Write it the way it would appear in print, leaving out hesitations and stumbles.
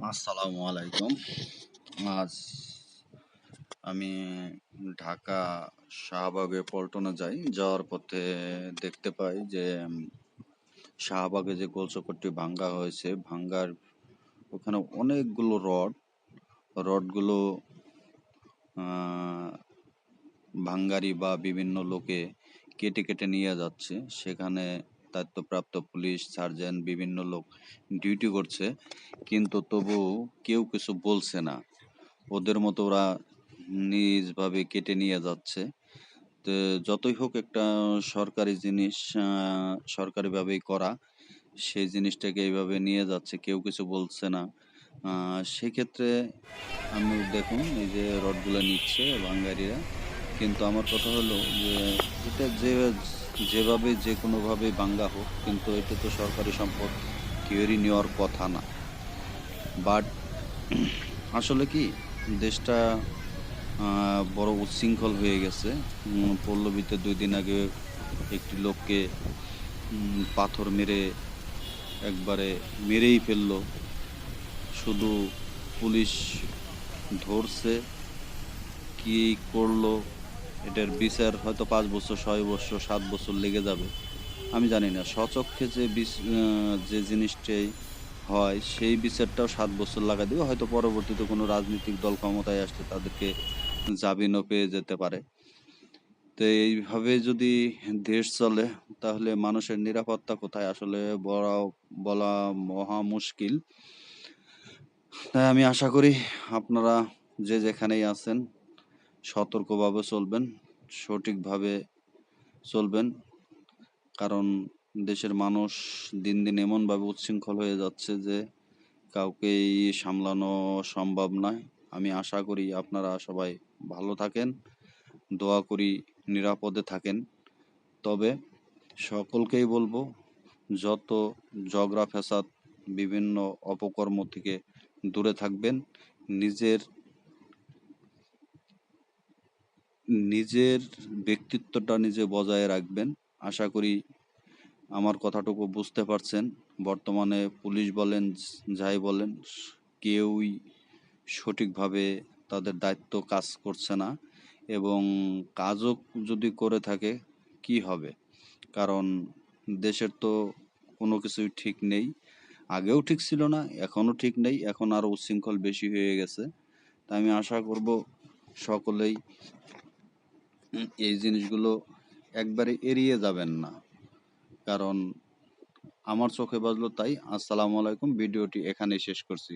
আসসালামু আলাইকুম। আজ আমি ঢাকা শাহবাগে পল্টনে যাওয়ার পথে দেখতে পাই যে শাহবাগে যে গোলচক্করটি ভাঙ্গা হয়েছে, ভাঙ্গার ওখানে অনেকগুলো রডগুলো আহ, ভাঙ্গারি বা বিভিন্ন লোকে কেটে কেটে নিয়ে যাচ্ছে। সেখানে দায়িত্বপ্রাপ্ত পুলিশ, সার্জেন্ট, বিভিন্ন লোক ডিউটি করছে, কিন্তু তবু কেউ কিছু বলছে না। ওদের মতো ওরা নিজভাবে কেটে নিয়ে যাচ্ছে। তো যতই হোক, একটা সরকারি জিনিস সরকারিভাবেই করা, সেই জিনিসটাকে এইভাবে নিয়ে যাচ্ছে, কেউ কিছু বলছে না। সেক্ষেত্রে আমি দেখুন, এই যে রডগুলো নিচ্ছে বাঙালিরা, কিন্তু আমার কথা হলো যে এটা যেভাবে যে কোনোভাবে ভাঙ্গা হোক, কিন্তু এটা তো সরকারি সম্পদ, কেউরই নেওয়ার কথা না। বাট আসলে কি, দেশটা বড় উচ্ছৃঙ্খল হয়ে গেছে। পল্লবীতে 2 দিন আগে একটি লোককে পাথর মেরে একবারে মেরেই ফেললো। শুধু পুলিশ ধরছে, কি করলো, এটার বিচার হয়তো 5 বছর, 6 বছর, 7 বছর লেগে যাবে। আমি জানি না, স্বচক্ষে যে জিনিসটাই হয়, সেই বিচারটাও 7 বছর লাগা দিবে। হয়তো পরবর্তীতে কোনো রাজনৈতিক দল ক্ষমতায় আসলে তাদেরকে জামিনও পেয়ে যেতে পারে। তো এইভাবে যদি দেশ চলে, তাহলে মানুষের নিরাপত্তা কোথায় আসলে বলা বলা মহা মুশকিল। তাই আমি আশা করি আপনারা যে যেখানেই আছেন সতর্কভাবে চলবেন, সঠিকভাবে চলবেন। কারণ দেশের মানুষ দিন দিন এমনভাবে উচ্ছৃঙ্খল হয়ে যাচ্ছে যে কাউকেই সামলানো সম্ভব নয়। আমি আশা করি আপনারা সবাই ভালো থাকেন, দোয়া করি নিরাপদে থাকেন। তবে সকলকেই বলবো, যত ঝগড়া ফ্যাসাদ, বিভিন্ন অপকর্ম থেকে দূরে থাকবেন। নিজের নিজের ব্যক্তিত্বটা নিজে বজায় রাখবেন। আশা করি আমার কথাটুকু বুঝতে পারছেন। বর্তমানে পুলিশ বলেন, যাই বলেন, কেউই সঠিকভাবে তাদের দায়িত্ব কাজ করছে না, এবং কাজও যদি করে থাকে, কি হবে? কারণ দেশের তো কোনো কিছুই ঠিক নেই। আগেও ঠিক ছিল না, এখনো ঠিক নেই, এখন আরো উচ্ছৃঙ্খল বেশি হয়ে গেছে। তাই আমি আশা করব সকলেই এই জিনিসগুলো একবারে এড়িয়ে যাবেন না। কারণ আমার চোখে বাজলো তাই। আসসালামু আলাইকুম। ভিডিওটি এখানেই শেষ করছি।